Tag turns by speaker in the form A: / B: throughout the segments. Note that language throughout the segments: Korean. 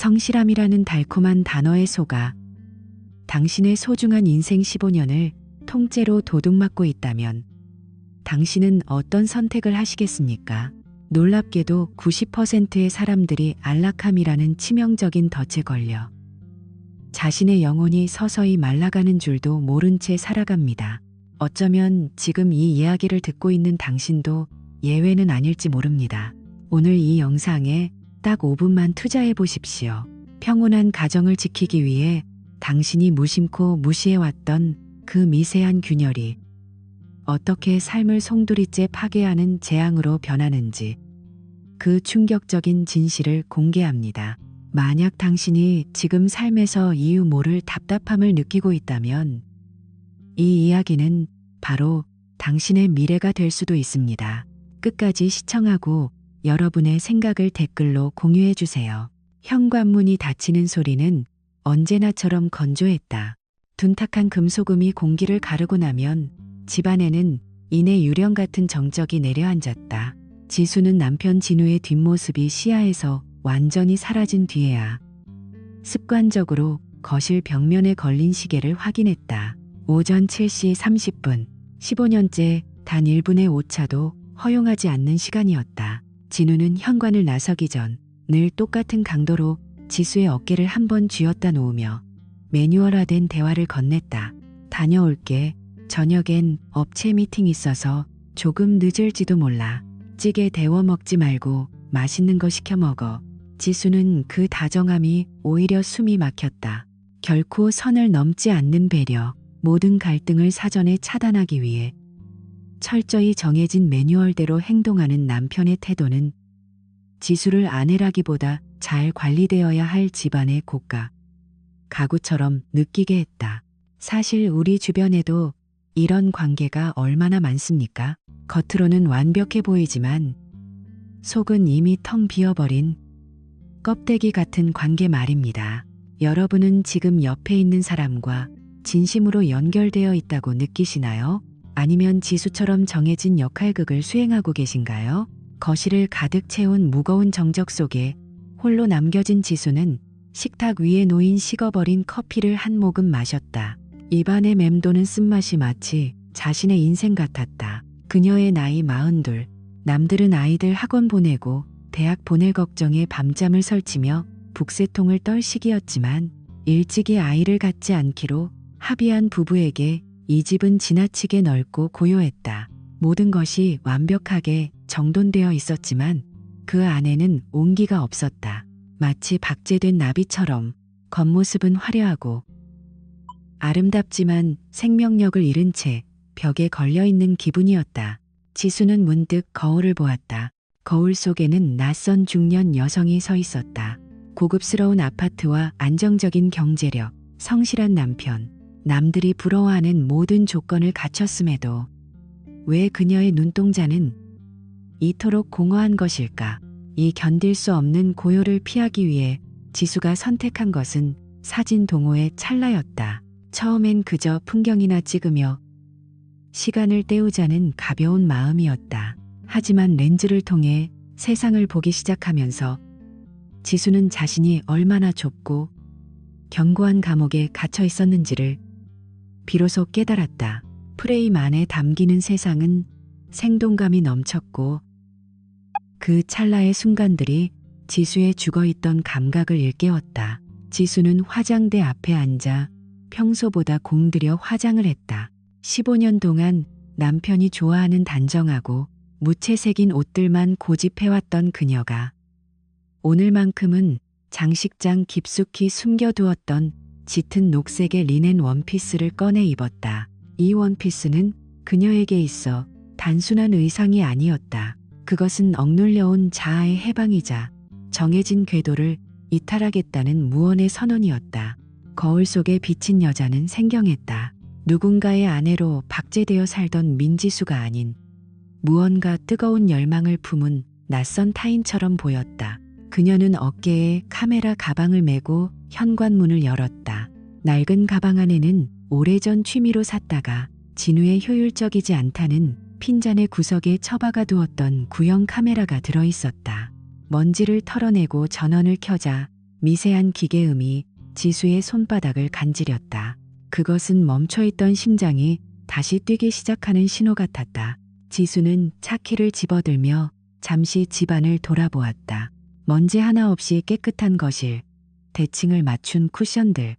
A: 성실함이라는 달콤한 단어에 속아 당신의 소중한 인생 15년을 통째로 도둑맞고 있다면 당신은 어떤 선택을 하시겠습니까? 놀랍게도 90%의 사람들이 안락함이라는 치명적인 덫에 걸려 자신의 영혼이 서서히 말라가는 줄도 모른 채 살아갑니다. 어쩌면 지금 이 이야기를 듣고 있는 당신도 예외는 아닐지 모릅니다. 오늘 이 영상에 딱 5분만 투자해 보십시오. 평온한 가정을 지키기 위해 당신이 무심코 무시해왔던 그 미세한 균열이 어떻게 삶을 송두리째 파괴하는 재앙으로 변하는지 그 충격적인 진실을 공개합니다. 만약 당신이 지금 삶에서 이유 모를 답답함을 느끼고 있다면 이 이야기는 바로 당신의 미래가 될 수도 있습니다. 끝까지 시청하고 여러분의 생각을 댓글로 공유해 주세요. 현관문이 닫히는 소리는 언제나처럼 건조했다. 둔탁한 금소금이 공기를 가르고 나면 집안에는 인의 유령 같은 정적이 내려앉았다. 지수는 남편 진우의 뒷모습이 시야에서 완전히 사라진 뒤에야 습관적으로 거실 벽면에 걸린 시계를 확인했다. 오전 7시 30분, 15년째 단 1분의 오차도 허용하지 않는 시간이었다. 진우는 현관을 나서기 전 늘 똑같은 강도로 지수의 어깨를 한번 쥐었다 놓으며 매뉴얼화된 대화를 건넸다. 다녀올게. 저녁엔 업체 미팅 있어서 조금 늦을지도 몰라. 찌개 데워 먹지 말고 맛있는 거 시켜 먹어. 지수는 그 다정함이 오히려 숨이 막혔다. 결코 선을 넘지 않는 배려, 모든 갈등을 사전에 차단하기 위해 철저히 정해진 매뉴얼대로 행동하는 남편의 태도는 지수를 아내라기보다 잘 관리되어야 할 집안의 고가, 가구처럼 느끼게 했다. 사실 우리 주변에도 이런 관계가 얼마나 많습니까? 겉으로는 완벽해 보이지만 속은 이미 텅 비어버린 껍데기 같은 관계 말입니다. 여러분은 지금 옆에 있는 사람과 진심으로 연결되어 있다고 느끼시나요? 아니면 지수처럼 정해진 역할극을 수행하고 계신가요? 거실을 가득 채운 무거운 정적 속에 홀로 남겨진 지수는 식탁 위에 놓인 식어버린 커피를 한 모금 마셨다. 입안에 맴도는 쓴맛이 마치 자신의 인생 같았다. 그녀의 나이 42, 남들은 아이들 학원 보내고 대학 보낼 걱정에 밤잠을 설치며 북새통을 떨 시기였지만 일찍이 아이를 갖지 않기로 합의한 부부에게 이 집은 지나치게 넓고 고요했다. 모든 것이 완벽하게 정돈되어 있었지만 그 안에는 온기가 없었다. 마치 박제된 나비처럼 겉모습은 화려하고 아름답지만 생명력을 잃은 채 벽에 걸려있는 기분이었다. 지수는 문득 거울을 보았다. 거울 속에는 낯선 중년 여성이 서 있었다. 고급스러운 아파트와 안정적인 경제력, 성실한 남편, 남들이 부러워하는 모든 조건을 갖췄음에도 왜 그녀의 눈동자는 이토록 공허한 것일까? 이 견딜 수 없는 고요를 피하기 위해 지수가 선택한 것은 사진 동호의 찰나였다. 처음엔 그저 풍경이나 찍으며 시간을 때우자는 가벼운 마음이었다. 하지만 렌즈를 통해 세상을 보기 시작하면서 지수는 자신이 얼마나 좁고 견고한 감옥에 갇혀 있었는지를 비로소 깨달았다. 프레임 안에 담기는 세상은 생동감이 넘쳤고 그 찰나의 순간들이 지수의 죽어있던 감각을 일깨웠다. 지수는 화장대 앞에 앉아 평소보다 공들여 화장을 했다. 15년 동안 남편이 좋아하는 단정하고 무채색인 옷들만 고집해왔던 그녀가 오늘만큼은 장식장 깊숙이 숨겨두었던 짙은 녹색의 리넨 원피스를 꺼내 입었다. 이 원피스는 그녀에게 있어 단순한 의상이 아니었다. 그것은 억눌려온 자아의 해방이자 정해진 궤도를 이탈하겠다는 무언의 선언이었다. 거울 속에 비친 여자는 생경했다. 누군가의 아내로 박제되어 살던 민지수가 아닌 무언가 뜨거운 열망을 품은 낯선 타인처럼 보였다. 그녀는 어깨에 카메라 가방을 메고 현관문을 열었다. 낡은 가방 안에는 오래전 취미로 샀다가 진우의 효율적이지 않다는 핀잔의 구석에 처박아 두었던 구형 카메라가 들어있었다. 먼지를 털어내고 전원을 켜자 미세한 기계음이 지수의 손바닥을 간지렸다. 그것은 멈춰있던 심장이 다시 뛰기 시작하는 신호 같았다. 지수는 차키를 집어들며 잠시 집안을 돌아보았다. 먼지 하나 없이 깨끗한 거실, 대칭을 맞춘 쿠션들,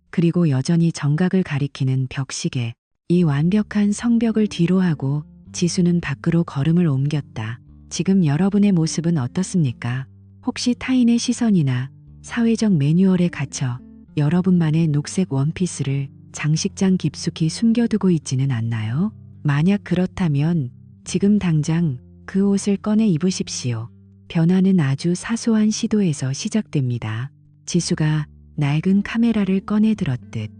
A: 그리고 여전히 정각을 가리키는 벽시계. 이 완벽한 성벽을 뒤로하고 지수는 밖으로 걸음을 옮겼다. 지금 여러분의 모습은 어떻습니까? 혹시 타인의 시선이나 사회적 매뉴얼에 갇혀 여러분만의 녹색 원피스를 장식장 깊숙이 숨겨두고 있지는 않나요? 만약 그렇다면 지금 당장 그 옷을 꺼내 입으십시오. 변화는 아주 사소한 시도에서 시작됩니다. 지수가 낡은 카메라를 꺼내 들었듯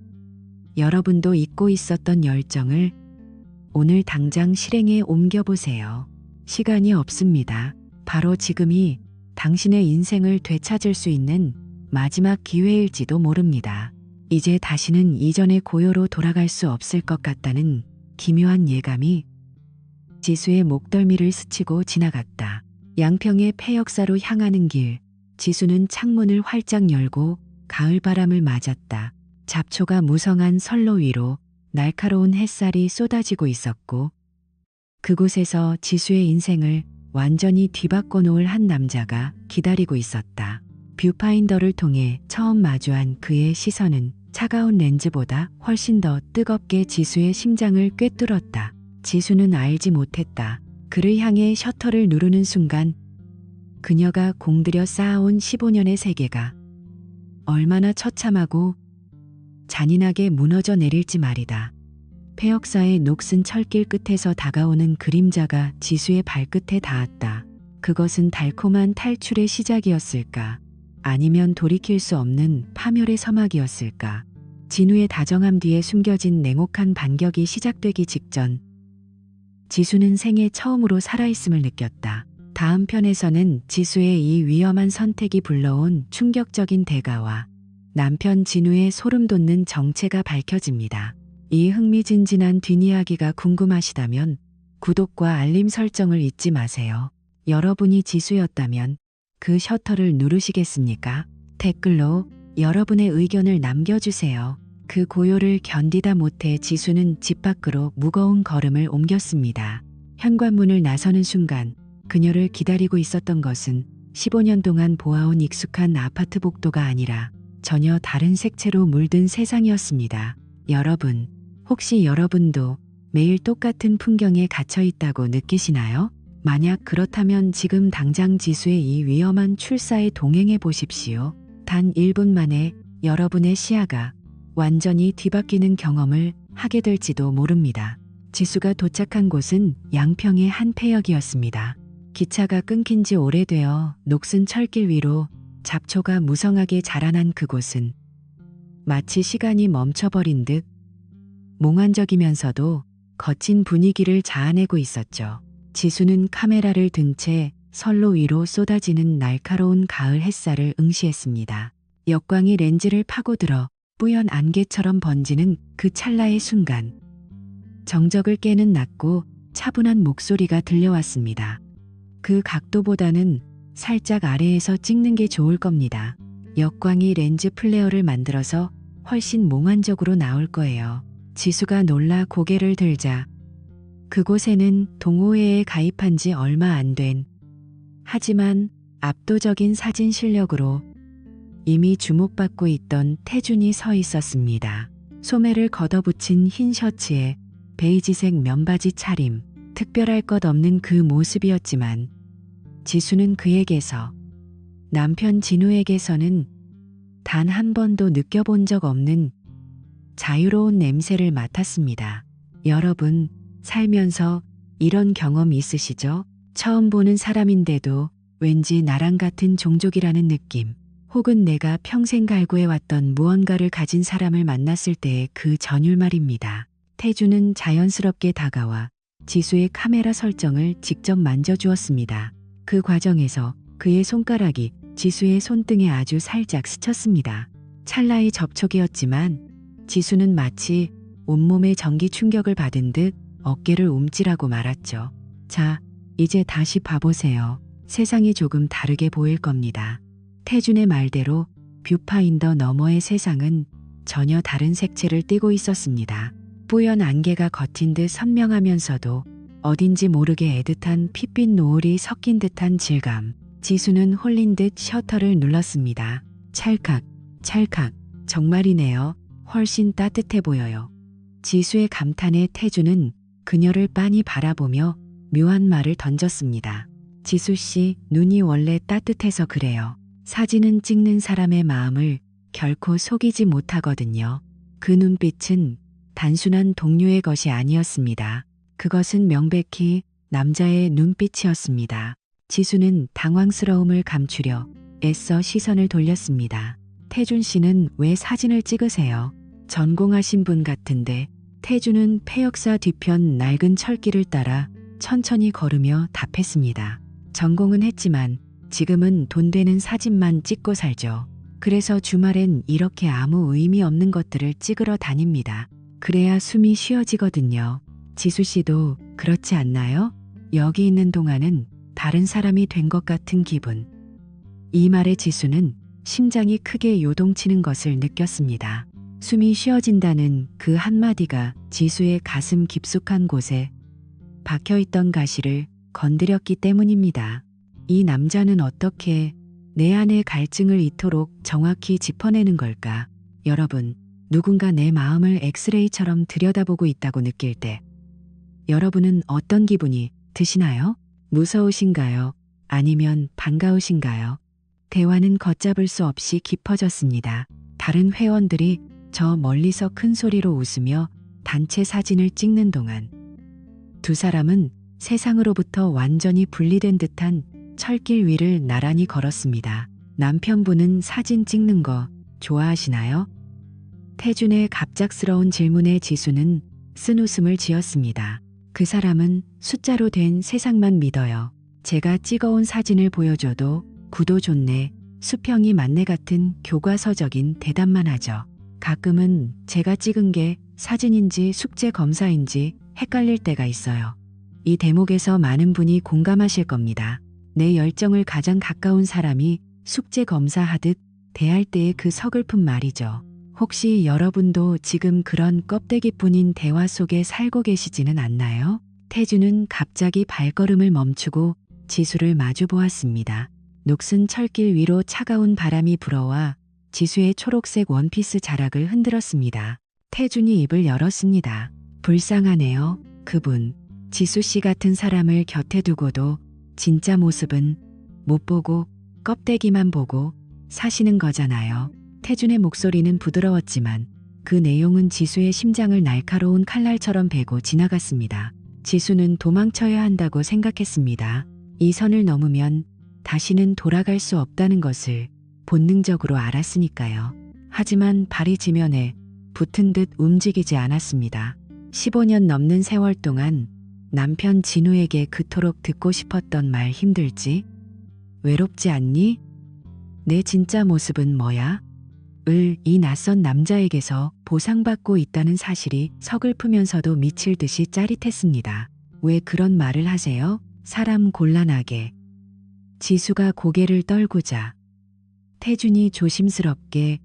A: 여러분도 잊고 있었던 열정을 오늘 당장 실행에 옮겨보세요. 시간이 없습니다. 바로 지금이 당신의 인생을 되찾을 수 있는 마지막 기회일지도 모릅니다. 이제 다시는 이전의 고요로 돌아갈 수 없을 것 같다는 기묘한 예감이 지수의 목덜미를 스치고 지나갔다. 양평의 폐역사로 향하는 길, 지수는 창문을 활짝 열고 가을바람을 맞았다. 잡초가 무성한 선로 위로 날카로운 햇살이 쏟아지고 있었고 그곳에서 지수의 인생을 완전히 뒤바꿔 놓을 한 남자가 기다리고 있었다. 뷰파인더를 통해 처음 마주한 그의 시선은 차가운 렌즈보다 훨씬 더 뜨겁게 지수의 심장을 꿰뚫었다. 지수는 알지 못했다. 그를 향해 셔터를 누르는 순간 그녀가 공들여 쌓아온 15년의 세계가 얼마나 처참하고 잔인하게 무너져 내릴지 말이다. 폐역사의 녹슨 철길 끝에서 다가오는 그림자가 지수의 발끝에 닿았다. 그것은 달콤한 탈출의 시작이었을까? 아니면 돌이킬 수 없는 파멸의 서막이었을까? 진우의 다정함 뒤에 숨겨진 냉혹한 반격이 시작되기 직전 지수는 생애 처음으로 살아있음을 느꼈다. 다음 편에서는 지수의 이 위험한 선택이 불러온 충격적인 대가와 남편 진우의 소름 돋는 정체가 밝혀집니다. 이 흥미진진한 뒷이야기가 궁금하시다면 구독과 알림 설정을 잊지 마세요. 여러분이 지수였다면 그 셔터를 누르시겠습니까? 댓글로 여러분의 의견을 남겨주세요. 그 고요를 견디다 못해 지수는 집 밖으로 무거운 걸음을 옮겼습니다. 현관문을 나서는 순간 그녀를 기다리고 있었던 것은 15년 동안 보아온 익숙한 아파트 복도가 아니라 전혀 다른 색채로 물든 세상이었습니다. 여러분, 혹시 여러분도 매일 똑같은 풍경에 갇혀 있다고 느끼시나요? 만약 그렇다면 지금 당장 지수의 이 위험한 출사에 동행해 보십시오. 단 1분 만에 여러분의 시야가 완전히 뒤바뀌는 경험을 하게 될지도 모릅니다. 지수가 도착한 곳은 양평의 한 폐역이었습니다. 기차가 끊긴 지 오래되어 녹슨 철길 위로 잡초가 무성하게 자라난 그곳은 마치 시간이 멈춰버린 듯 몽환적이면서도 거친 분위기를 자아내고 있었죠. 지수는 카메라를 든 채 선로 위로 쏟아지는 날카로운 가을 햇살을 응시했습니다. 역광이 렌즈를 파고들어 뿌연 안개처럼 번지는 그 찰나의 순간 정적을 깨는 낮고 차분한 목소리가 들려왔습니다. 그 각도보다는 살짝 아래에서 찍는 게 좋을 겁니다. 역광이 렌즈 플레어를 만들어서 훨씬 몽환적으로 나올 거예요. 지수가 놀라 고개를 들자 그곳에는 동호회에 가입한 지 얼마 안 된 하지만 압도적인 사진 실력으로 이미 주목받고 있던 태준이 서 있었습니다. 소매를 걷어붙인 흰 셔츠에 베이지색 면바지 차림, 특별할 것 없는 그 모습이었지만 지수는 그에게서 남편 진우에게서는 단 한 번도 느껴본 적 없는 자유로운 냄새를 맡았습니다. 여러분, 살면서 이런 경험 있으시죠? 처음 보는 사람인데도 왠지 나랑 같은 종족이라는 느낌, 혹은 내가 평생 갈구해왔던 무언가를 가진 사람을 만났을 때의 그 전율 말입니다. 태주는 자연스럽게 다가와 지수의 카메라 설정을 직접 만져주었습니다. 그 과정에서 그의 손가락이 지수의 손등에 아주 살짝 스쳤습니다. 찰나의 접촉이었지만 지수는 마치 온몸에 전기 충격을 받은 듯 어깨를 움찔하고 말았죠. 자, 이제 다시 봐보세요. 세상이 조금 다르게 보일 겁니다. 태준의 말대로 뷰파인더 너머의 세상은 전혀 다른 색채를 띠고 있었습니다. 뿌연 안개가 겉인 듯 선명하면서도 어딘지 모르게 애틋한 핏빛 노을이 섞인 듯한 질감. 지수는 홀린 듯 셔터를 눌렀습니다. 찰칵, 찰칵, 정말이네요. 훨씬 따뜻해 보여요. 지수의 감탄에 태준은 그녀를 빤히 바라보며 묘한 말을 던졌습니다. 지수 씨, 눈이 원래 따뜻해서 그래요. 사진은 찍는 사람의 마음을 결코 속이지 못하거든요. 그 눈빛은 단순한 동료의 것이 아니었습니다. 그것은 명백히 남자의 눈빛이었습니다. 지수는 당황스러움을 감추려 애써 시선을 돌렸습니다. 태준 씨는 왜 사진을 찍으세요? 전공하신 분 같은데. 태준은 폐역사 뒤편 낡은 철길을 따라 천천히 걸으며 답했습니다. 전공은 했지만 지금은 돈 되는 사진만 찍고 살죠. 그래서 주말엔 이렇게 아무 의미 없는 것들을 찍으러 다닙니다. 그래야 숨이 쉬어지거든요. 지수 씨도 그렇지 않나요? 여기 있는 동안은 다른 사람이 된 것 같은 기분. 이 말에 지수는 심장이 크게 요동치는 것을 느꼈습니다. 숨이 쉬어진다는 그 한마디가 지수의 가슴 깊숙한 곳에 박혀있던 가시를 건드렸기 때문입니다. 이 남자는 어떻게 내 안의 갈증을 이토록 정확히 짚어내는 걸까? 여러분, 누군가 내 마음을 엑스레이처럼 들여다보고 있다고 느낄 때 여러분은 어떤 기분이 드시나요? 무서우신가요? 아니면 반가우신가요? 대화는 걷잡을 수 없이 깊어졌습니다. 다른 회원들이 저 멀리서 큰 소리로 웃으며 단체 사진을 찍는 동안 두 사람은 세상으로부터 완전히 분리된 듯한 철길 위를 나란히 걸었습니다. 남편분은 사진 찍는 거 좋아하시나요? 태준의 갑작스러운 질문에 지수는 쓴웃음을 지었습니다. 그 사람은 숫자로 된 세상만 믿어요. 제가 찍어온 사진을 보여줘도 구도 좋네, 수평이 맞네 같은 교과서적인 대답만 하죠. 가끔은 제가 찍은 게 사진인지 숙제 검사인지 헷갈릴 때가 있어요. 이 대목에서 많은 분이 공감하실 겁니다. 내 열정을 가장 가까운 사람이 숙제 검사하듯 대할 때의 그 서글픈 말이죠. 혹시 여러분도 지금 그런 껍데기뿐인 대화 속에 살고 계시지는 않나요? 태준은 갑자기 발걸음을 멈추고 지수를 마주 보았습니다. 녹슨 철길 위로 차가운 바람이 불어와 지수의 초록색 원피스 자락을 흔들었습니다. 태준이 입을 열었습니다. 불쌍하네요. 그분. 지수 씨 같은 사람을 곁에 두고도 진짜 모습은 못 보고 껍데기만 보고 사시는 거잖아요. 태준의 목소리는 부드러웠지만 그 내용은 지수의 심장을 날카로운 칼날처럼 베고 지나갔습니다. 지수는 도망쳐야 한다고 생각했습니다. 이 선을 넘으면 다시는 돌아갈 수 없다는 것을 본능적으로 알았으니까요. 하지만 발이 지면에 붙은 듯 움직이지 않았습니다. 15년 넘는 세월 동안 남편 진우에게 그토록 듣고 싶었던 말 힘들지? 외롭지 않니? 내 진짜 모습은 뭐야? 이 낯선 남자에게서 보상받고 있다는 사실이 서글프면서도 미칠 듯이 짜릿했습니다. 왜 그런 말을 하세요? 사람 곤란하게. 지수가 고개를 떨구자 태준이 조심스럽게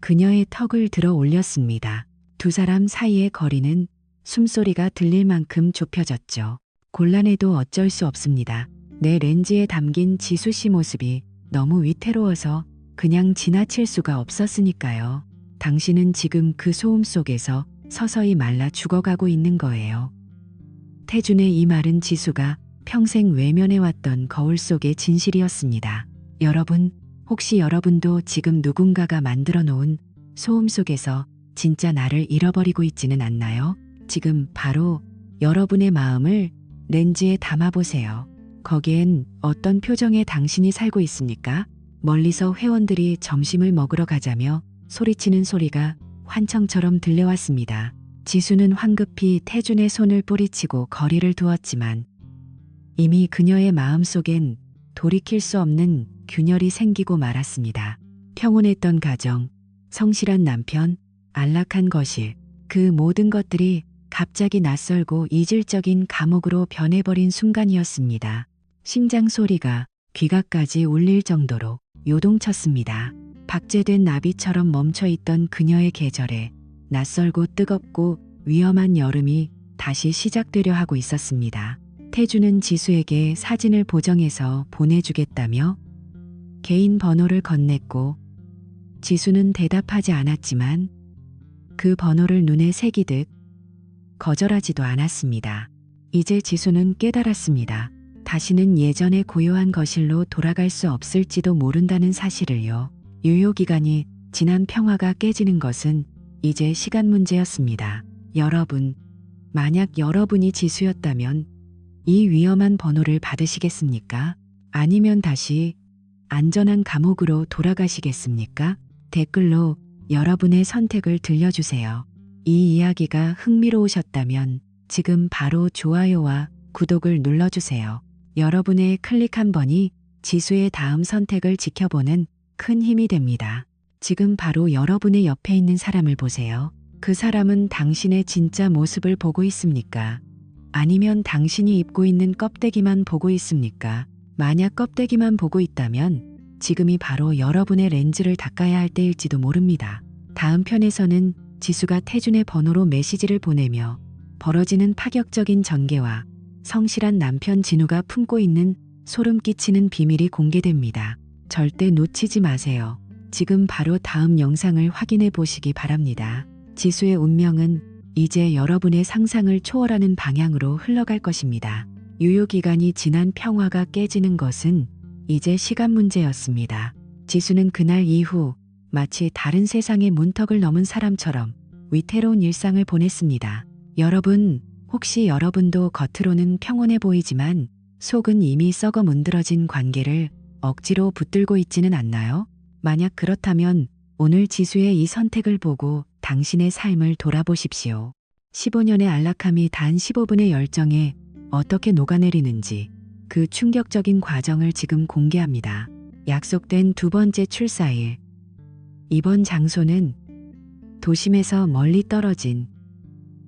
A: 그녀의 턱을 들어 올렸습니다. 두 사람 사이의 거리는 숨소리가 들릴 만큼 좁혀졌죠. 곤란해도 어쩔 수 없습니다. 내 렌즈에 담긴 지수 씨 모습이 너무 위태로워서 그냥 지나칠 수가 없었으니까요. 당신은 지금 그 소음 속에서 서서히 말라 죽어가고 있는 거예요. 태준의 이 말은 지수가 평생 외면해왔던 거울 속의 진실이었습니다. 여러분, 혹시 여러분도 지금 누군가가 만들어 놓은 소음 속에서 진짜 나를 잃어버리고 있지는 않나요? 지금 바로 여러분의 마음을 렌즈에 담아보세요. 거기엔 어떤 표정의 당신이 살고 있습니까? 멀리서 회원들이 점심을 먹으러 가자며 소리치는 소리가 환청처럼 들려왔습니다. 지수는 황급히 태준의 손을 뿌리치고 거리를 두었지만 이미 그녀의 마음속엔 돌이킬 수 없는 균열이 생기고 말았습니다. 평온했던 가정, 성실한 남편, 안락한 거실, 그 모든 것들이 갑자기 낯설고 이질적인 감옥으로 변해버린 순간이었습니다. 심장 소리가 귀가까지 울릴 정도로 요동쳤습니다. 박제된 나비처럼 멈춰있던 그녀의 계절에 낯설고 뜨겁고 위험한 여름이 다시 시작되려 하고 있었습니다. 태주는 지수에게 사진을 보정해서 보내주겠다며 개인 번호를 건넸고 지수는 대답하지 않았지만 그 번호를 눈에 새기듯 거절하지도 않았습니다. 이제 지수는 깨달았습니다. 다시는 예전의 고요한 거실로 돌아갈 수 없을지도 모른다는 사실을요. 유효기간이 지난 평화가 깨지는 것은 이제 시간 문제였습니다. 여러분, 만약 여러분이 지수였다면 이 위험한 번호를 받으시겠습니까? 아니면 다시 안전한 감옥으로 돌아가시겠습니까? 댓글로 여러분의 선택을 들려주세요. 이 이야기가 흥미로우셨다면 지금 바로 좋아요와 구독을 눌러주세요. 여러분의 클릭 한 번이 지수의 다음 선택을 지켜보는 큰 힘이 됩니다. 지금 바로 여러분의 옆에 있는 사람을 보세요. 그 사람은 당신의 진짜 모습을 보고 있습니까? 아니면 당신이 입고 있는 껍데기만 보고 있습니까? 만약 껍데기만 보고 있다면 지금이 바로 여러분의 렌즈를 닦아야 할 때일지도 모릅니다. 다음 편에서는 지수가 태준의 번호로 메시지를 보내며 벌어지는 파격적인 전개와 성실한 남편 진우가 품고 있는 소름 끼치는 비밀이 공개됩니다. 절대 놓치지 마세요. 지금 바로 다음 영상을 확인해 보시기 바랍니다. 지수의 운명은 이제 여러분의 상상을 초월하는 방향으로 흘러갈 것입니다. 유효기간이 지난 평화가 깨지는 것은 이제 시간 문제였습니다. 지수는 그날 이후 마치 다른 세상의 문턱을 넘은 사람처럼 위태로운 일상을 보냈습니다. 여러분, 혹시 여러분도 겉으로는 평온해 보이지만 속은 이미 썩어 문드러진 관계를 억지로 붙들고 있지는 않나요? 만약 그렇다면 오늘 지수의 이 선택을 보고 당신의 삶을 돌아보십시오. 15년의 안락함이 단 15분의 열정에 어떻게 녹아내리는지 그 충격적인 과정을 지금 공개합니다. 약속된 두 번째 출사일. 이번 장소는 도심에서 멀리 떨어진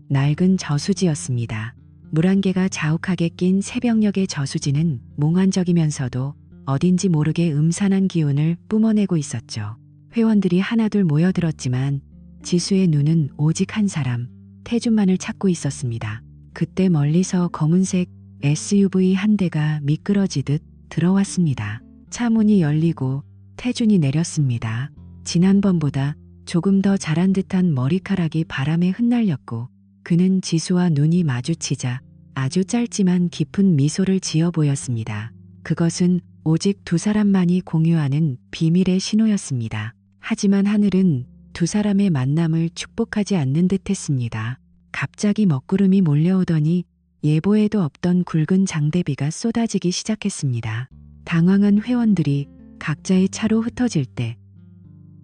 A: 낡은 저수지였습니다. 물안개가 자욱하게 낀 새벽녘의 저수지는 몽환적이면서도 어딘지 모르게 음산한 기운을 뿜어내고 있었죠. 회원들이 하나둘 모여들었지만 지수의 눈은 오직 한 사람, 태준만을 찾고 있었습니다. 그때 멀리서 검은색 SUV 한 대가 미끄러지듯 들어왔습니다. 차 문이 열리고 태준이 내렸습니다. 지난번보다 조금 더 자란 듯한 머리카락이 바람에 흩날렸고 그는 지수와 눈이 마주치자 아주 짧지만 깊은 미소를 지어 보였습니다. 그것은 오직 두 사람만이 공유하는 비밀의 신호였습니다. 하지만 하늘은 두 사람의 만남을 축복하지 않는 듯했습니다. 갑자기 먹구름이 몰려오더니 예보에도 없던 굵은 장대비가 쏟아지기 시작했습니다. 당황한 회원들이 각자의 차로 흩어질 때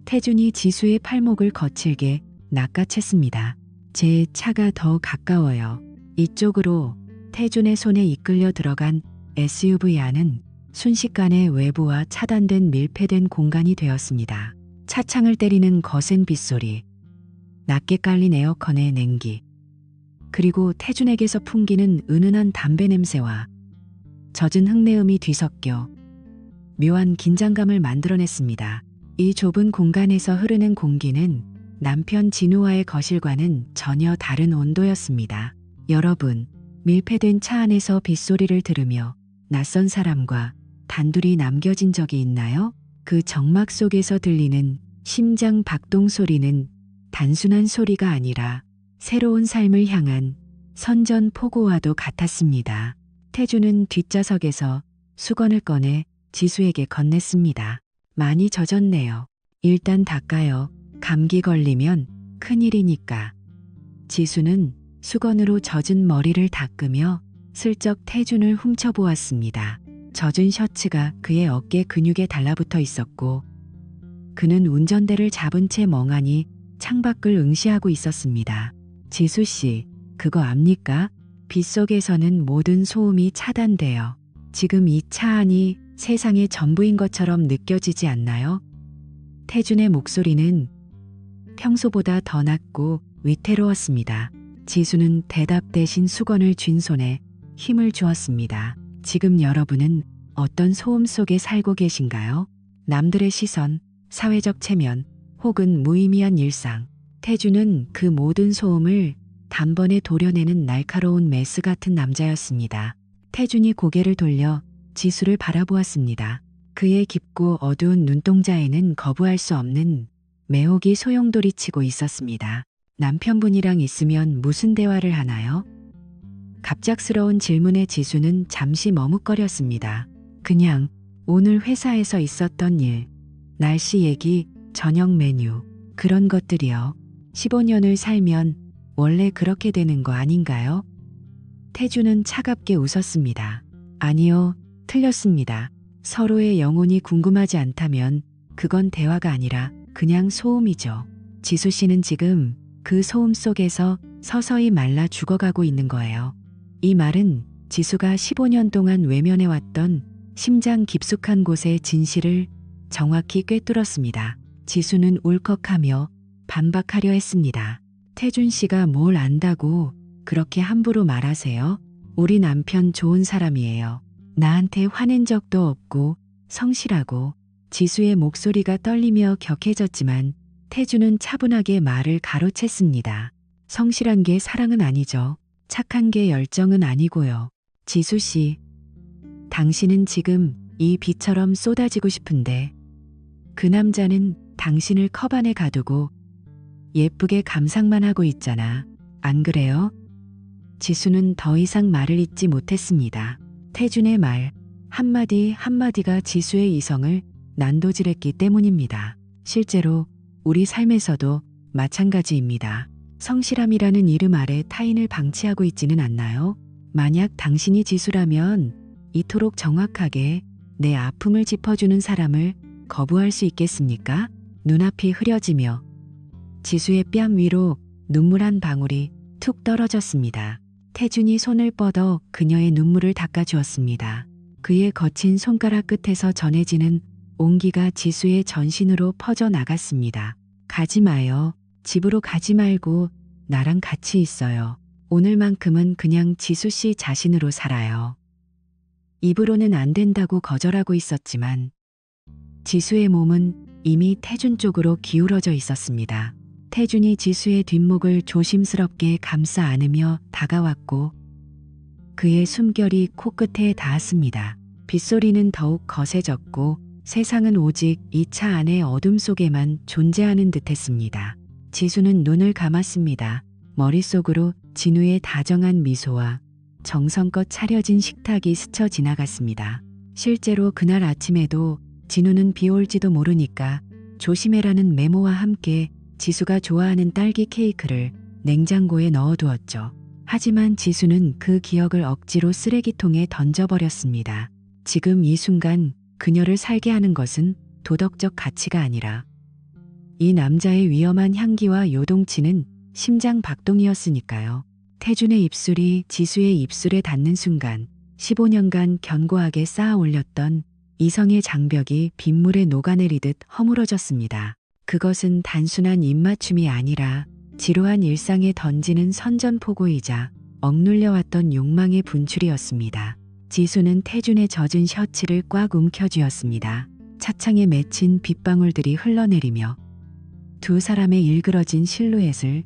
A: 태준이 지수의 팔목을 거칠게 낚아챘습니다. 제 차가 더 가까워요. 이쪽으로 태준의 손에 이끌려 들어간 SUV 안은 순식간에 외부와 차단된 밀폐된 공간이 되었습니다. 차창을 때리는 거센 빗소리, 낮게 깔린 에어컨의 냉기, 그리고 태준에게서 풍기는 은은한 담배 냄새와 젖은 흙내음이 뒤섞여 묘한 긴장감을 만들어냈습니다. 이 좁은 공간에서 흐르는 공기는 남편 진우와의 거실과는 전혀 다른 온도였습니다. 여러분, 밀폐된 차 안에서 빗소리를 들으며 낯선 사람과 단둘이 남겨진 적이 있나요? 그 정막 속에서 들리는 심장 박동 소리는 단순한 소리가 아니라 새로운 삶을 향한 선전포고와도 같았습니다. 태주는 뒷좌석에서 수건을 꺼내 지수에게 건넸습니다. 많이 젖었네요. 일단 닦아요. 감기 걸리면 큰일이니까. 지수는 수건으로 젖은 머리를 닦으며 슬쩍 태준을 훔쳐보았습니다. 젖은 셔츠가 그의 어깨 근육에 달라붙어 있었고 그는 운전대를 잡은 채 멍하니 창밖을 응시하고 있었습니다. 지수 씨, 그거 압니까? 빗속에서는 모든 소음이 차단되어 지금 이 차 안이 세상의 전부인 것처럼 느껴지지 않나요? 태준의 목소리는 평소보다 더 낮고 위태로웠습니다. 지수는 대답 대신 수건을 쥔 손에 힘을 주었습니다. 지금 여러분은 어떤 소음 속에 살고 계신가요? 남들의 시선, 사회적 체면, 혹은 무의미한 일상. 태주는 그 모든 소음을 단번에 도려내는 날카로운 메스 같은 남자였습니다. 태준이 고개를 돌려 지수를 바라보았습니다. 그의 깊고 어두운 눈동자에는 거부할 수 없는 매혹이 소용돌이치고 있었습니다. 남편분이랑 있으면 무슨 대화를 하나요? 갑작스러운 질문에 지수는 잠시 머뭇거렸습니다. 그냥 오늘 회사에서 있었던 일, 날씨 얘기, 저녁 메뉴, 그런 것들이요. 15년을 살면 원래 그렇게 되는 거 아닌가요? 태주는 차갑게 웃었습니다. 아니요, 틀렸습니다. 서로의 영혼이 궁금하지 않다면 그건 대화가 아니라 그냥 소음이죠. 지수 씨는 지금 그 소음 속에서 서서히 말라 죽어가고 있는 거예요. 이 말은 지수가 15년 동안 외면해왔던 심장 깊숙한 곳의 진실을 정확히 꿰뚫었습니다. 지수는 울컥하며 반박하려 했습니다. 태준 씨가 뭘 안다고 그렇게 함부로 말하세요? 우리 남편 좋은 사람이에요. 나한테 화낸 적도 없고 성실하고. 지수의 목소리가 떨리며 격해졌지만 태주는 차분하게 말을 가로챘습니다. 성실한 게 사랑은 아니죠. 착한 게 열정은 아니고요. 지수 씨, 당신은 지금 이 비처럼 쏟아지고 싶은데 그 남자는 당신을 컵 안에 가두고 예쁘게 감상만 하고 있잖아. 안 그래요? 지수는 더 이상 말을 잇지 못했습니다. 태준의 말 한마디 한마디가 지수의 이성을 난도질했기 때문입니다. 실제로 우리 삶에서도 마찬가지입니다. 성실함이라는 이름 아래 타인을 방치하고 있지는 않나요? 만약 당신이 지수라면 이토록 정확하게 내 아픔을 짚어주는 사람을 거부할 수 있겠습니까? 눈앞이 흐려지며 지수의 뺨 위로 눈물 한 방울이 툭 떨어졌습니다. 태준이 손을 뻗어 그녀의 눈물을 닦아주었습니다. 그의 거친 손가락 끝에서 전해지는 온기가 지수의 전신으로 퍼져나갔습니다. 가지 마요. 집으로 가지 말고 나랑 같이 있어요. 오늘만큼은 그냥 지수 씨 자신으로 살아요. 입으로는 안 된다고 거절하고 있었지만 지수의 몸은 이미 태준 쪽으로 기울어져 있었습니다. 태준이 지수의 뒷목을 조심스럽게 감싸 안으며 다가왔고 그의 숨결이 코끝에 닿았습니다. 빗소리는 더욱 거세졌고 세상은 오직 이 차 안의 어둠 속에만 존재하는 듯했습니다. 지수는 눈을 감았습니다. 머릿속으로 진우의 다정한 미소와 정성껏 차려진 식탁이 스쳐 지나갔습니다. 실제로 그날 아침에도 진우는 비 올지도 모르니까 조심해라는 메모와 함께 지수가 좋아하는 딸기 케이크를 냉장고에 넣어두었죠. 하지만 지수는 그 기억을 억지로 쓰레기통에 던져버렸습니다. 지금 이 순간 그녀를 살게 하는 것은 도덕적 가치가 아니라 이 남자의 위험한 향기와 요동치는 심장 박동이었으니까요. 태준의 입술이 지수의 입술에 닿는 순간 15년간 견고하게 쌓아 올렸던 이성의 장벽이 빗물에 녹아내리듯 허물어졌습니다. 그것은 단순한 입맞춤이 아니라 지루한 일상에 던지는 선전포고이자 억눌려왔던 욕망의 분출이었습니다. 지수는 태준의 젖은 셔츠를 꽉 움켜쥐었습니다. 차창에 맺힌 빗방울들이 흘러내리며 두 사람의 일그러진 실루엣을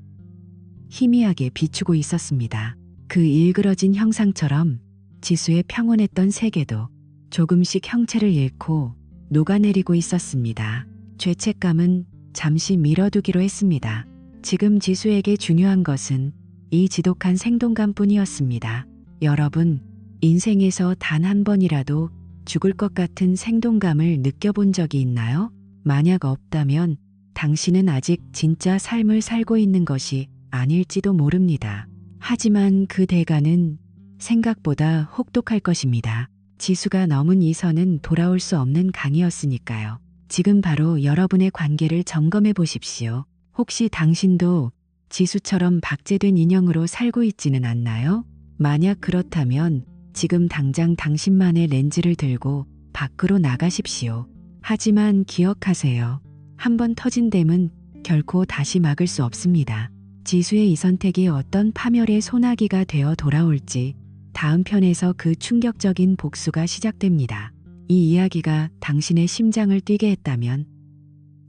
A: 희미하게 비추고 있었습니다. 그 일그러진 형상처럼 지수의 평온했던 세계도 조금씩 형체를 잃고 녹아내리고 있었습니다. 죄책감은 잠시 밀어두기로 했습니다. 지금 지수에게 중요한 것은 이 지독한 생동감뿐이었습니다. 여러분, 인생에서 단 한 번이라도 죽을 것 같은 생동감을 느껴본 적이 있나요? 만약 없다면 당신은 아직 진짜 삶을 살고 있는 것이 아닐지도 모릅니다. 하지만 그 대가는 생각보다 혹독할 것입니다. 지수가 넘은 이 선은 돌아올 수 없는 강이었으니까요. 지금 바로 여러분의 관계를 점검해 보십시오. 혹시 당신도 지수처럼 박제된 인형으로 살고 있지는 않나요? 만약 그렇다면 지금 당장 당신만의 렌즈를 들고 밖으로 나가십시오. 하지만 기억하세요. 한번 터진 댐은 결코 다시 막을 수 없습니다. 지수의 이 선택이 어떤 파멸의 소나기가 되어 돌아올지 다음 편에서 그 충격적인 복수가 시작됩니다. 이 이야기가 당신의 심장을 뛰게 했다면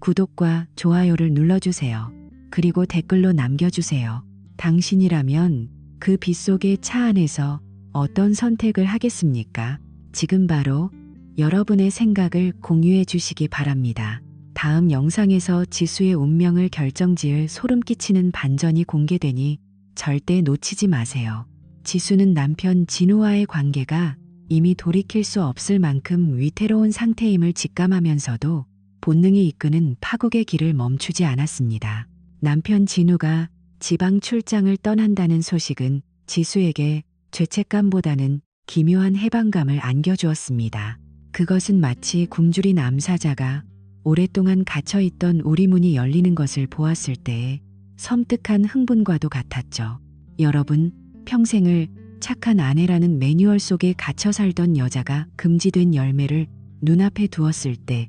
A: 구독과 좋아요를 눌러주세요. 그리고 댓글로 남겨주세요. 당신이라면 그 빗속의 차 안에서 어떤 선택을 하겠습니까? 지금 바로 여러분의 생각을 공유해 주시기 바랍니다. 다음 영상에서 지수의 운명을 결정지을 소름 끼치는 반전이 공개되니 절대 놓치지 마세요. 지수는 남편 진우와의 관계가 이미 돌이킬 수 없을 만큼 위태로운 상태임을 직감하면서도 본능이 이끄는 파국의 길을 멈추지 않았습니다. 남편 진우가 지방 출장을 떠난다는 소식은 지수에게 죄책감보다는 기묘한 해방감을 안겨주었습니다. 그것은 마치 굶주린 암사자가 오랫동안 갇혀있던 우리문이 열리는 것을 보았을 때의 섬뜩한 흥분과도 같았죠. 여러분, 평생을 착한 아내라는 매뉴얼 속에 갇혀 살던 여자가 금지된 열매를 눈앞에 두었을 때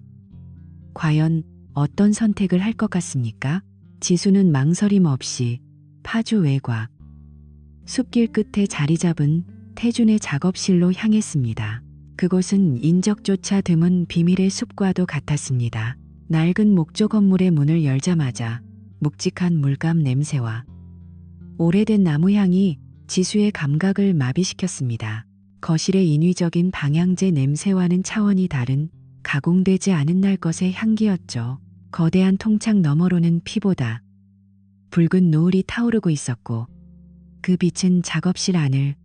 A: 과연 어떤 선택을 할 것 같습니까? 지수는 망설임 없이 파주 외곽 숲길 끝에 자리 잡은 태준의 작업실로 향했습니다. 그곳은 인적조차 드문 비밀의 숲과도 같았습니다. 낡은 목조 건물의 문을 열자마자 묵직한 물감 냄새와 오래된 나무 향이 지수의 감각을 마비시켰습니다. 거실의 인위적인 방향제 냄새와는 차원이 다른 가공되지 않은 날 것의 향기였죠. 거대한 통창 너머로는 피보다 붉은 노을이 타오르고 있었고 그 빛은 작업실 안을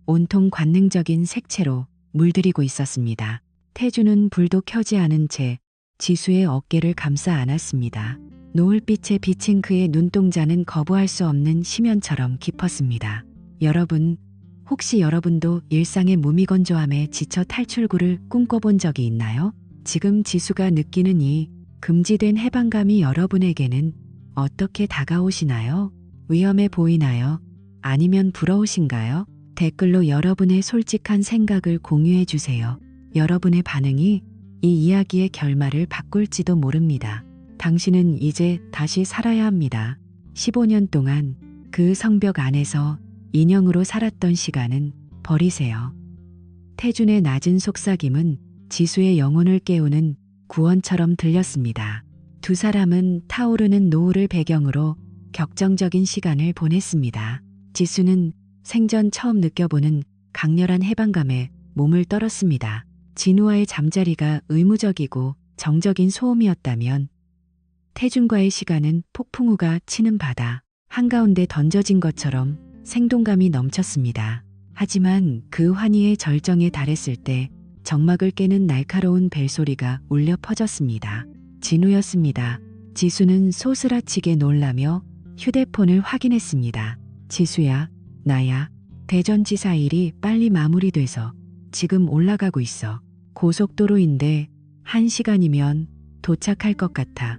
A: 온통 관능적인 색채로 물들이고 있었습니다. 태주는 불도 켜지 않은 채 지수의 어깨를 감싸 안았습니다. 노을빛에 비친 그의 눈동자는 거부할 수 없는 심연처럼 깊었습니다. 여러분, 혹시 여러분도 일상의 무미건조함에 지쳐 탈출구를 꿈꿔본 적이 있나요? 지금 지수가 느끼는 이 금지된 해방감이 여러분에게는 어떻게 다가오시나요? 위험해 보이나요? 아니면 부러우신가요? 댓글로 여러분의 솔직한 생각을 공유해 주세요. 여러분의 반응이 이 이야기의 결말을 바꿀지도 모릅니다. 당신은 이제 다시 살아야 합니다. 15년 동안 그 성벽 안에서 인형으로 살았던 시간은 버리세요. 태준의 낮은 속삭임은 지수의 영혼을 깨우는 구원처럼 들렸습니다. 두 사람은 타오르는 노을을 배경으로 격정적인 시간을 보냈습니다. 지수는 생전 처음 느껴보는 강렬한 해방감에 몸을 떨었습니다. 진우와의 잠자리가 의무적이고 정적인 소음이었다면 태준과의 시간은 폭풍우가 치는 바다 한가운데 던져진 것처럼 생동감이 넘쳤습니다. 하지만 그 환희의 절정에 달했을 때 정막을 깨는 날카로운 벨소리가 울려 퍼졌습니다. 진우였습니다. 지수는 소스라치게 놀라며 휴대폰을 확인했습니다. 지수야, 나야. 대전지사 일이 빨리 마무리돼서 지금 올라가고 있어. 고속도로인데 1시간이면 도착할 것 같아.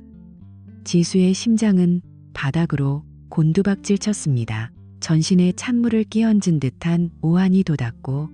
A: 지수의 심장은 바닥으로 곤두박질 쳤습니다. 전신에 찬물을 끼얹은 듯한 오한이 돋았고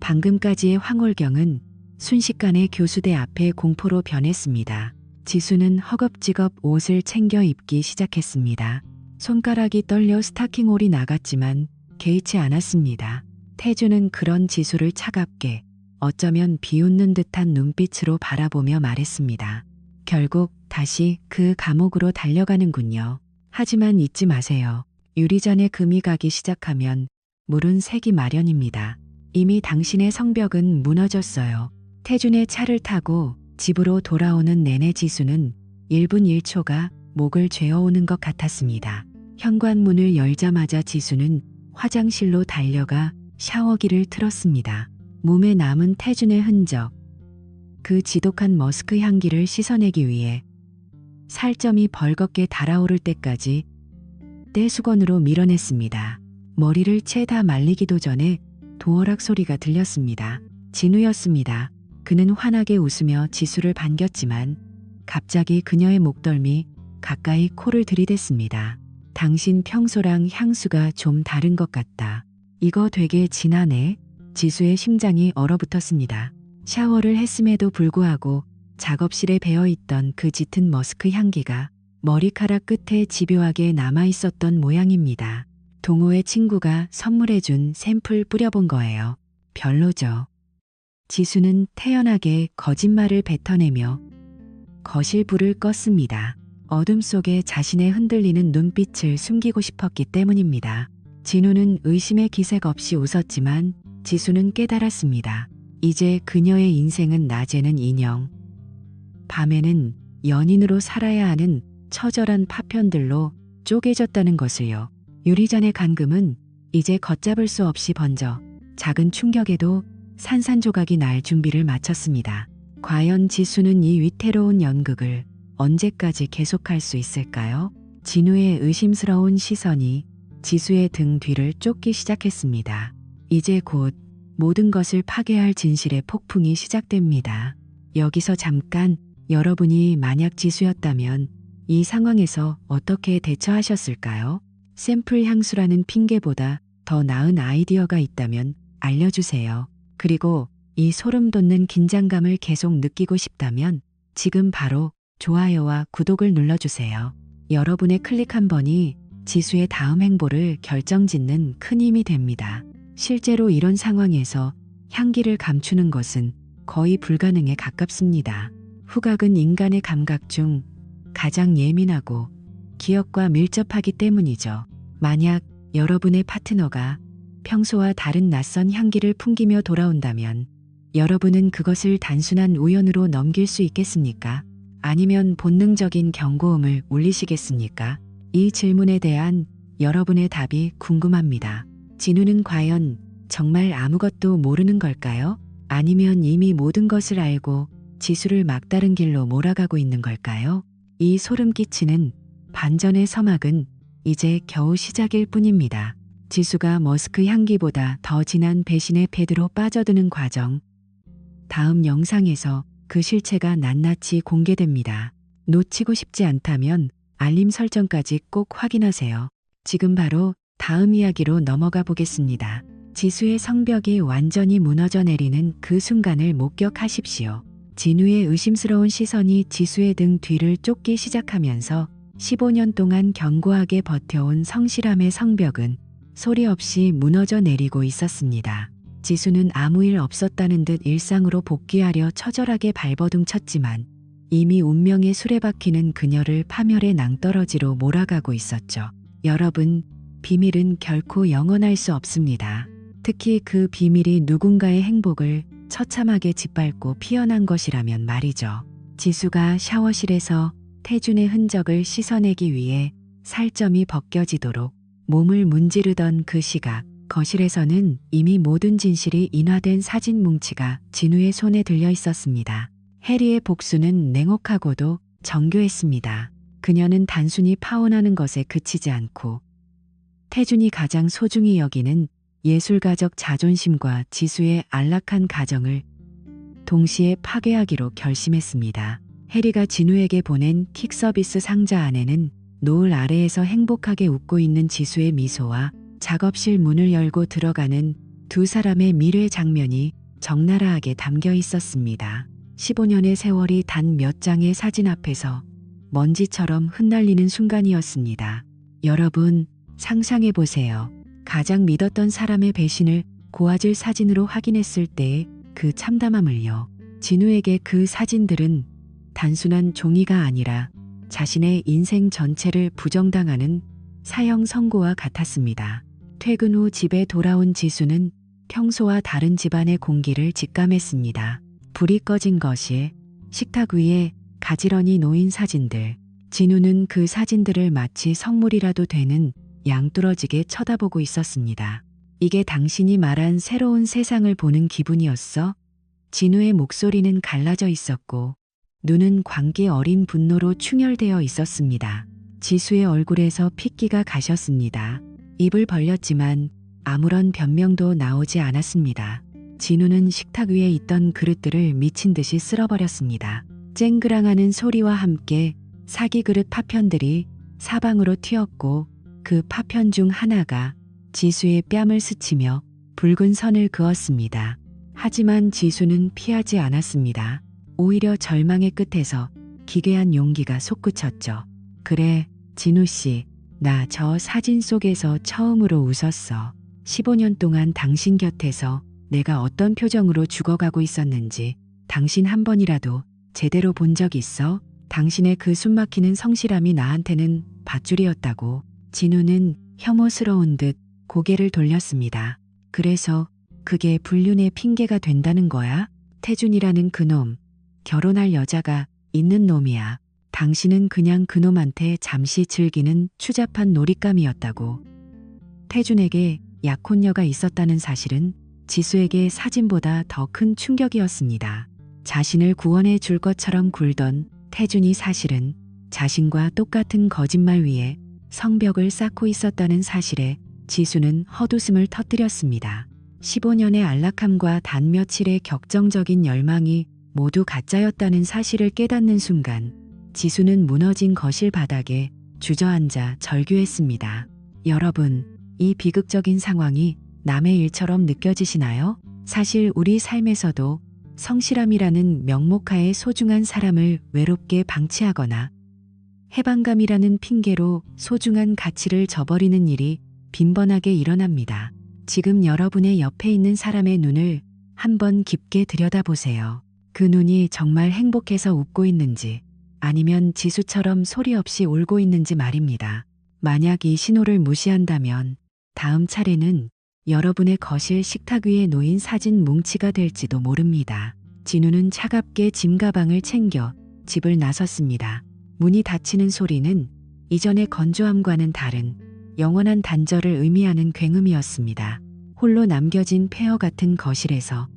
A: 방금까지의 황홀경은 순식간에 교수대 앞에 공포로 변했습니다. 지수는 허겁지겁 옷을 챙겨 입기 시작했습니다. 손가락이 떨려 스타킹홀이 나갔지만 개의치 않았습니다. 태주는 그런 지수를 차갑게 어쩌면 비웃는 듯한 눈빛으로 바라보며 말했습니다. 결국 다시 그 감옥으로 달려가는군요. 하지만 잊지 마세요. 유리잔에 금이 가기 시작하면 물은 새기 마련입니다. 이미 당신의 성벽은 무너졌어요. 태준의 차를 타고 집으로 돌아오는 내내 지수는 1분 1초가 목을 죄어오는 것 같았습니다. 현관문을 열자마자 지수는 화장실로 달려가 샤워기를 틀었습니다. 몸에 남은 태준의 흔적, 그 지독한 머스크 향기를 씻어내기 위해 살점이 벌겋게 달아오를 때까지 떼수건으로 밀어냈습니다. 머리를 채 다 말리기도 전에 도어락 소리가 들렸습니다. 진우였습니다. 그는 환하게 웃으며 지수를 반겼지만 갑자기 그녀의 목덜미 가까이 코를 들이댔습니다. 당신 평소랑 향수가 좀 다른 것 같다. 이거 되게 진하네. 지수의 심장이 얼어붙었습니다. 샤워를 했음에도 불구하고 작업실에 배어있던 그 짙은 머스크 향기가 머리카락 끝에 집요하게 남아있었던 모양입니다. 동호회 친구가 선물해준 샘플 뿌려본 거예요. 별로죠. 지수는 태연하게 거짓말을 뱉어내며 거실 불을 껐습니다. 어둠 속에 자신의 흔들리는 눈빛을 숨기고 싶었기 때문입니다. 진우는 의심의 기색 없이 웃었지만 지수는 깨달았습니다. 이제 그녀의 인생은 낮에는 인형, 밤에는 연인으로 살아야 하는 처절한 파편들로 쪼개졌다는 것을요. 유리잔의 감금은 이제 걷잡을 수 없이 번져 작은 충격에도 산산조각이 날 준비를 마쳤습니다. 과연 지수는 이 위태로운 연극을 언제까지 계속할 수 있을까요? 진우의 의심스러운 시선이 지수의 등 뒤를 쫓기 시작했습니다. 이제 곧 모든 것을 파괴할 진실의 폭풍이 시작됩니다. 여기서 잠깐, 여러분이 만약 지수였다면 이 상황에서 어떻게 대처하셨을까요? 샘플 향수라는 핑계보다 더 나은 아이디어가 있다면 알려주세요. 그리고 이 소름 돋는 긴장감을 계속 느끼고 싶다면 지금 바로 좋아요와 구독을 눌러주세요. 여러분의 클릭 한 번이 지수의 다음 행보를 결정짓는 큰 힘이 됩니다. 실제로 이런 상황에서 향기를 감추는 것은 거의 불가능에 가깝습니다. 후각은 인간의 감각 중 가장 예민하고 기억과 밀접하기 때문이죠. 만약 여러분의 파트너가 평소와 다른 낯선 향기를 풍기며 돌아온다면 여러분은 그것을 단순한 우연으로 넘길 수 있겠습니까? 아니면 본능적인 경고음을 울리시겠습니까? 이 질문에 대한 여러분의 답이 궁금합니다. 진우는 과연 정말 아무것도 모르는 걸까요? 아니면 이미 모든 것을 알고 지수를 막다른 길로 몰아가고 있는 걸까요? 이 소름 끼치는 반전의 서막은 이제 겨우 시작일 뿐입니다. 지수가 머스크 향기보다 더 진한 배신의 패드로 빠져드는 과정. 다음 영상에서 그 실체가 낱낱이 공개됩니다. 놓치고 싶지 않다면 알림 설정까지 꼭 확인하세요. 지금 바로 다음 이야기로 넘어가 보겠습니다. 지수의 성벽이 완전히 무너져 내리는 그 순간을 목격하십시오. 진우의 의심스러운 시선이 지수의 등 뒤를 쫓기 시작하면서 15년 동안 견고하게 버텨온 성실함의 성벽은 소리 없이 무너져 내리고 있었습니다. 지수는 아무 일 없었다는 듯 일상으로 복귀하려 처절하게 발버둥 쳤지만 이미 운명의 수레바퀴는 그녀를 파멸의 낭떠러지로 몰아가고 있었죠. 여러분, 비밀은 결코 영원할 수 없습니다. 특히 그 비밀이 누군가의 행복을 처참하게 짓밟고 피어난 것이라면 말이죠. 지수가 샤워실에서 태준의 흔적을 씻어내기 위해 살점이 벗겨지도록 몸을 문지르던 그 시각, 거실에서는 이미 모든 진실이 인화된 사진 뭉치가 진우의 손에 들려 있었습니다. 해리의 복수는 냉혹하고도 정교했습니다. 그녀는 단순히 파혼하는 것에 그치지 않고 태준이 가장 소중히 여기는 예술가적 자존심과 지수의 안락한 가정을 동시에 파괴하기로 결심했습니다. 해리가 진우에게 보낸 킥 서비스 상자 안에는 노을 아래에서 행복하게 웃고 있는 지수의 미소와 작업실 문을 열고 들어가는 두 사람의 미래 장면이 적나라하게 담겨 있었습니다. 15년의 세월이 단 몇 장의 사진 앞에서 먼지처럼 흩날리는 순간이었습니다. 여러분, 상상해 보세요. 가장 믿었던 사람의 배신을 고화질 사진으로 확인했을 때의 그 참담함을요. 진우에게 그 사진들은 단순한 종이가 아니라 자신의 인생 전체를 부정당하는 사형 선고와 같았습니다. 퇴근 후 집에 돌아온 지수는 평소와 다른 집안의 공기를 직감했습니다. 불이 꺼진 거실, 식탁 위에 가지런히 놓인 사진들. 진우는 그 사진들을 마치 성물이라도 되는 양뚫어지게 쳐다보고 있었습니다. 이게 당신이 말한 새로운 세상을 보는 기분이었어? 진우의 목소리는 갈라져 있었고 눈은 광기 어린 분노로 충혈되어 있었습니다. 지수의 얼굴에서 핏기가 가셨습니다. 입을 벌렸지만 아무런 변명도 나오지 않았습니다. 진우는 식탁 위에 있던 그릇들을 미친 듯이 쓸어버렸습니다. 쨍그랑하는 소리와 함께 사기 그릇 파편들이 사방으로 튀었고 그 파편 중 하나가 지수의 뺨을 스치며 붉은 선을 그었습니다. 하지만 지수는 피하지 않았습니다. 오히려 절망의 끝에서 기괴한 용기가 솟구쳤죠. 그래, 진우 씨, 나 저 사진 속에서 처음으로 웃었어. 15년 동안 당신 곁에서 내가 어떤 표정으로 죽어가고 있었는지 당신 한 번이라도 제대로 본 적 있어? 당신의 그 숨막히는 성실함이 나한테는 밧줄이었다고. 진우는 혐오스러운 듯 고개를 돌렸습니다. 그래서 그게 불륜의 핑계가 된다는 거야? 태준이라는 그놈, 결혼할 여자가 있는 놈이야. 당신은 그냥 그놈한테 잠시 즐기는 추잡한 놀잇감이었다고. 태준에게 약혼녀가 있었다는 사실은 지수에게 사진보다 더 큰 충격이었습니다. 자신을 구원해 줄 것처럼 굴던 태준이 사실은 자신과 똑같은 거짓말 위에 성벽을 쌓고 있었다는 사실에 지수는 헛웃음을 터뜨렸습니다. 15년의 안락함과 단 며칠의 격정적인 열망이 모두 가짜였다는 사실을 깨닫는 순간 지수는 무너진 거실 바닥에 주저앉아 절규했습니다. 여러분, 이 비극적인 상황이 남의 일처럼 느껴지시나요? 사실 우리 삶에서도 성실함이라는 명목하에 소중한 사람을 외롭게 방치하거나 해방감이라는 핑계로 소중한 가치를 저버리는 일이 빈번하게 일어납니다. 지금 여러분의 옆에 있는 사람의 눈을 한번 깊게 들여다보세요. 그 눈이 정말 행복해서 웃고 있는지 아니면 지수처럼 소리 없이 울고 있는지 말입니다. 만약 이 신호를 무시한다면 다음 차례는 여러분의 거실 식탁 위에 놓인 사진 뭉치가 될지도 모릅니다. 진우는 차갑게 짐 가방을 챙겨 집을 나섰습니다. 문이 닫히는 소리는 이전의 건조함과는 다른 영원한 단절을 의미하는 굉음이었습니다. 홀로 남겨진 폐허 같은 거실에서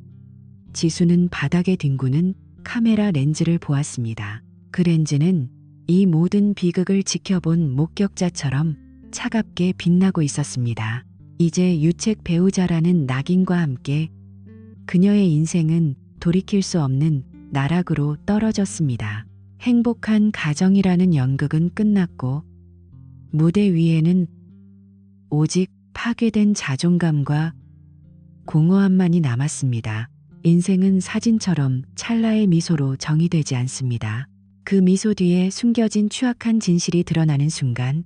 A: 지수는 바닥에 뒹구는 카메라 렌즈를 보았습니다. 그 렌즈는 이 모든 비극을 지켜본 목격자처럼 차갑게 빛나고 있었습니다. 이제 유책 배우자라는 낙인과 함께 그녀의 인생은 돌이킬 수 없는 나락으로 떨어졌습니다. 행복한 가정이라는 연극은 끝났고 무대 위에는 오직 파괴된 자존감과 공허함만이 남았습니다. 인생은 사진처럼 찰나의 미소로 정의되지 않습니다. 그 미소 뒤에 숨겨진 추악한 진실이 드러나는 순간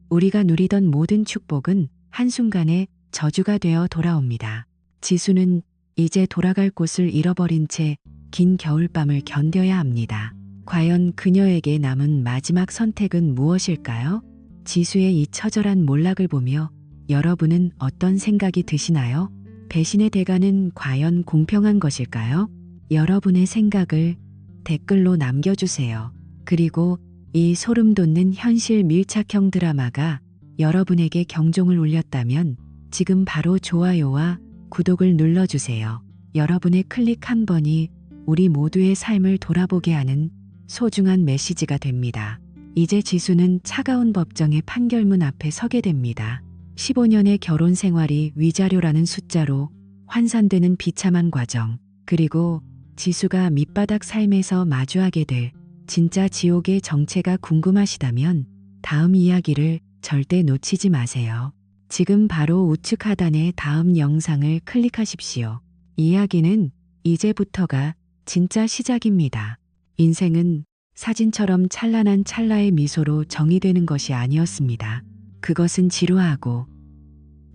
A: 우리가 누리던 모든 축복은 한순간에 저주가 되어 돌아옵니다. 지수는 이제 돌아갈 곳을 잃어버린 채 긴 겨울밤을 견뎌야 합니다. 과연 그녀에게 남은 마지막 선택은 무엇일까요? 지수의 이 처절한 몰락을 보며 여러분은 어떤 생각이 드시나요? 배신의 대가는 과연 공평한 것일까요? 여러분의 생각을 댓글로 남겨주세요. 그리고 이 소름 돋는 현실 밀착형 드라마가 여러분에게 경종을 울렸다면 지금 바로 좋아요와 구독을 눌러주세요. 여러분의 클릭 한 번이 우리 모두의 삶을 돌아보게 하는 소중한 메시지가 됩니다. 이제 지수는 차가운 법정의 판결문 앞에 서게 됩니다. 15년의 결혼 생활이 위자료라는 숫자로 환산되는 비참한 과정, 그리고 지수가 밑바닥 삶에서 마주하게 될 진짜 지옥의 정체가 궁금하시다면 다음 이야기를 절대 놓치지 마세요. 지금 바로 우측 하단의 다음 영상을 클릭하십시오. 이야기는 이제부터가 진짜 시작입니다. 인생은 사진처럼 찬란한 찰나의 미소로 정의되는 것이 아니었습니다. 그것은 지루하고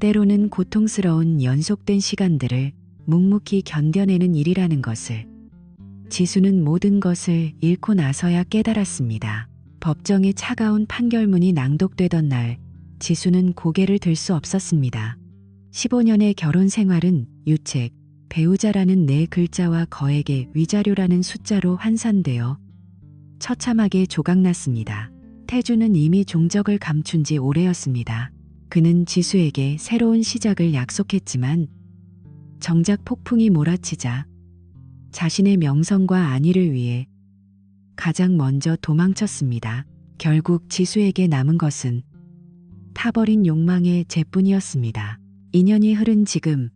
A: 때로는 고통스러운 연속된 시간들을 묵묵히 견뎌내는 일이라는 것을 지수는 모든 것을 잃고 나서야 깨달았습니다. 법정의 차가운 판결문이 낭독되던 날 지수는 고개를 들 수 없었습니다. 15년의 결혼 생활은 유책, 배우자라는 네 글자와 거액의 위자료라는 숫자로 환산되어 처참하게 조각났습니다. 태주는 이미 종적을 감춘 지 오래였습니다. 그는 지수에게 새로운 시작을 약속했지만 정작 폭풍이 몰아치자 자신의 명성과 안위를 위해 가장 먼저 도망쳤습니다. 결국 지수에게 남은 것은 타버린 욕망의 재뿐이었습니다. 2년이 흐른 지금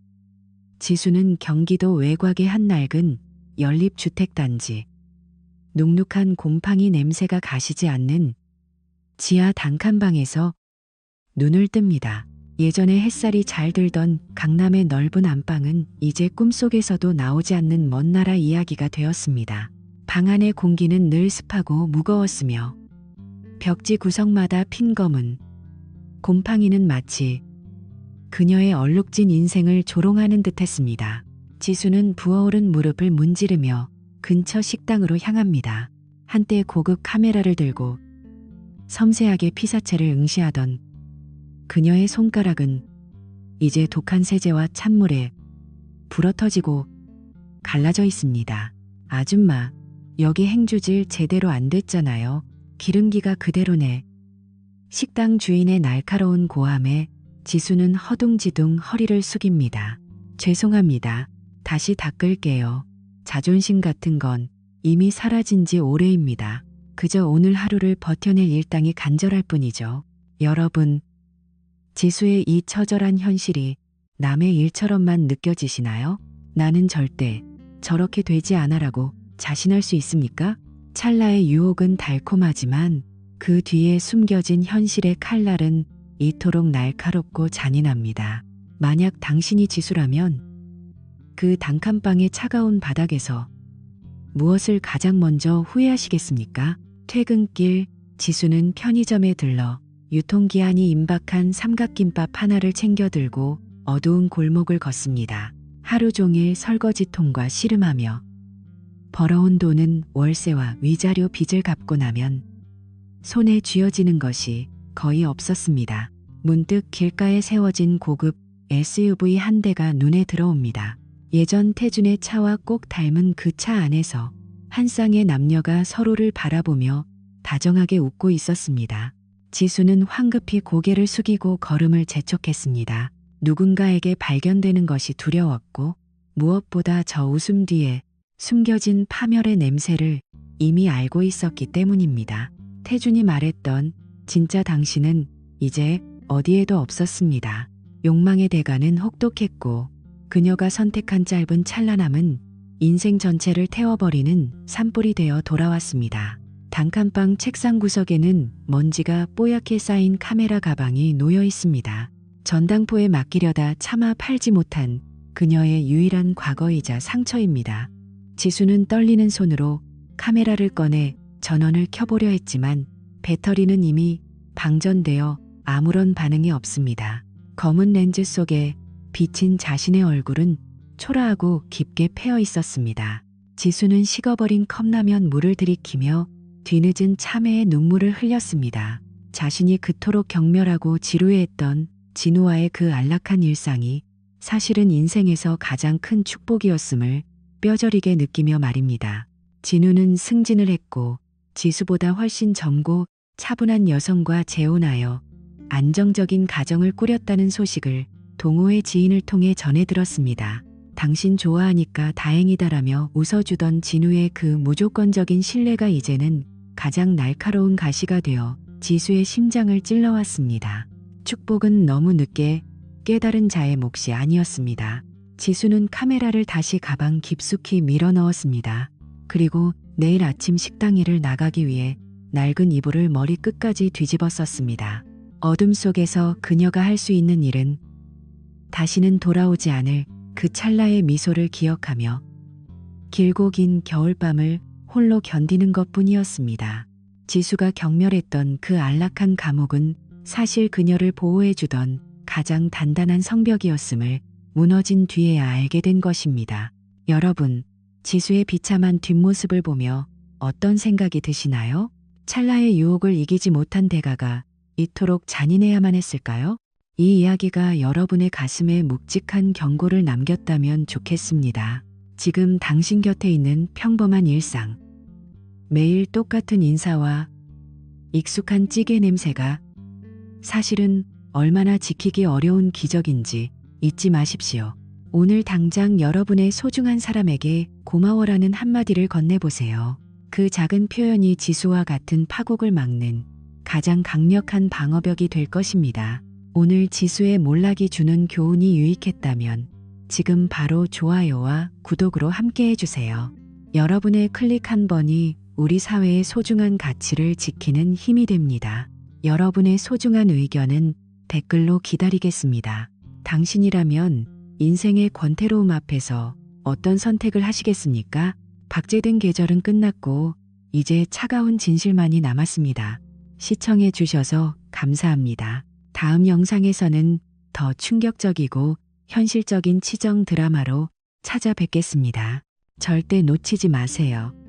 A: 지수는 경기도 외곽의 한 낡은 연립주택단지, 눅눅한 곰팡이 냄새가 가시지 않는 지하 단칸방에서 눈을 뜹니다. 예전에 햇살이 잘 들던 강남의 넓은 안방은 이제 꿈속에서도 나오지 않는 먼 나라 이야기가 되었습니다. 방 안의 공기는 늘 습하고 무거웠으며 벽지 구석마다 핀 검은 곰팡이는 마치 그녀의 얼룩진 인생을 조롱하는 듯했습니다. 지수는 부어오른 무릎을 문지르며 근처 식당으로 향합니다. 한때 고급 카메라를 들고 섬세하게 피사체를 응시하던 그녀의 손가락은 이제 독한 세제와 찬물에 불어터지고 갈라져 있습니다. 아줌마, 여기 행주질 제대로 안 됐잖아요. 기름기가 그대로네. 식당 주인의 날카로운 고함에 지수는 허둥지둥 허리를 숙입니다. 죄송합니다. 다시 닦을게요. 자존심 같은 건 이미 사라진 지 오래입니다. 그저 오늘 하루를 버텨낼 일당이 간절할 뿐이죠. 여러분, 지수의 이 처절한 현실이 남의 일처럼만 느껴지시나요? 나는 절대 저렇게 되지 않아라고 자신할 수 있습니까? 찰나의 유혹은 달콤하지만 그 뒤에 숨겨진 현실의 칼날은 이토록 날카롭고 잔인합니다. 만약 당신이 지수라면 그 단칸방의 차가운 바닥에서 무엇을 가장 먼저 후회하시겠습니까? 퇴근길 지수는 편의점에 들러 유통기한이 임박한 삼각김밥 하나를 챙겨 들고 어두운 골목을 걷습니다. 하루 종일 설거지통과 씨름하며 벌어온 돈은 월세와 위자료 빚을 갚고 나면 손에 쥐어지는 것이 거의 없었습니다. 문득 길가에 세워진 고급 SUV 한 대가 눈에 들어옵니다. 예전 태준의 차와 꼭 닮은 그 차 안에서 한 쌍의 남녀가 서로를 바라보며 다정하게 웃고 있었습니다. 지수는 황급히 고개를 숙이고 걸음을 재촉했습니다. 누군가에게 발견되는 것이 두려웠고 무엇보다 저 웃음 뒤에 숨겨진 파멸의 냄새를 이미 알고 있었기 때문입니다. 태준이 말했던 진짜 당신은 이제 어디에도 없었습니다. 욕망의 대가는 혹독했고 그녀가 선택한 짧은 찬란함은 인생 전체를 태워버리는 산불이 되어 돌아왔습니다. 단칸방 책상 구석에는 먼지가 뽀얗게 쌓인 카메라 가방이 놓여 있습니다. 전당포에 맡기려다 차마 팔지 못한 그녀의 유일한 과거이자 상처입니다. 지수는 떨리는 손으로 카메라를 꺼내 전원을 켜보려 했지만 배터리는 이미 방전되어 아무런 반응이 없습니다. 검은 렌즈 속에 비친 자신의 얼굴은 초라하고 깊게 패여 있었습니다. 지수는 식어버린 컵라면 물을 들이키며 뒤늦은 참회의 눈물을 흘렸습니다. 자신이 그토록 경멸하고 지루해했던 진우와의 그 안락한 일상이 사실은 인생에서 가장 큰 축복이었음을 뼈저리게 느끼며 말입니다. 진우는 승진을 했고 지수보다 훨씬 젊고 차분한 여성과 재혼하여 안정적인 가정을 꾸렸다는 소식을 동호회 지인을 통해 전해 들었습니다. 당신 좋아하니까 다행이다라며 웃어주던 진우의 그 무조건적인 신뢰가 이제는 가장 날카로운 가시가 되어 지수의 심장을 찔러왔습니다. 축복은 너무 늦게 깨달은 자의 몫이 아니었습니다. 지수는 카메라를 다시 가방 깊숙이 밀어 넣었습니다. 그리고 내일 아침 식당 일을 나가기 위해 낡은 이불을 머리 끝까지 뒤집어 썼습니다. 어둠 속에서 그녀가 할 수 있는 일은 다시는 돌아오지 않을 그 찰나의 미소를 기억하며 길고 긴 겨울밤을 홀로 견디는 것뿐이었습니다. 지수가 경멸했던 그 안락한 감옥은 사실 그녀를 보호해주던 가장 단단한 성벽이었음을 무너진 뒤에야 알게 된 것입니다. 여러분, 지수의 비참한 뒷모습을 보며 어떤 생각이 드시나요? 찰나의 유혹을 이기지 못한 대가가 이토록 잔인해야만 했을까요? 이 이야기가 여러분의 가슴에 묵직한 경고를 남겼다면 좋겠습니다. 지금 당신 곁에 있는 평범한 일상, 매일 똑같은 인사와 익숙한 찌개 냄새가 사실은 얼마나 지키기 어려운 기적인지 잊지 마십시오. 오늘 당장 여러분의 소중한 사람에게 고마워라는 한마디를 건네보세요. 그 작은 표현이 지수와 같은 파국을 막는 가장 강력한 방어벽이 될 것입니다. 오늘 지수의 몰락이 주는 교훈이 유익했다면 지금 바로 좋아요와 구독으로 함께 해주세요. 여러분의 클릭 한 번이 우리 사회의 소중한 가치를 지키는 힘이 됩니다. 여러분의 소중한 의견은 댓글로 기다리겠습니다. 당신이라면 인생의 권태로움 앞에서 어떤 선택을 하시겠습니까? 박제된 계절은 끝났고 이제 차가운 진실만이 남았습니다. 시청해 주셔서 감사합니다. 다음 영상에서는 더 더 충격적이고 현실적인 치정 드라마로 찾아뵙겠습니다. 절대 놓치지 마세요.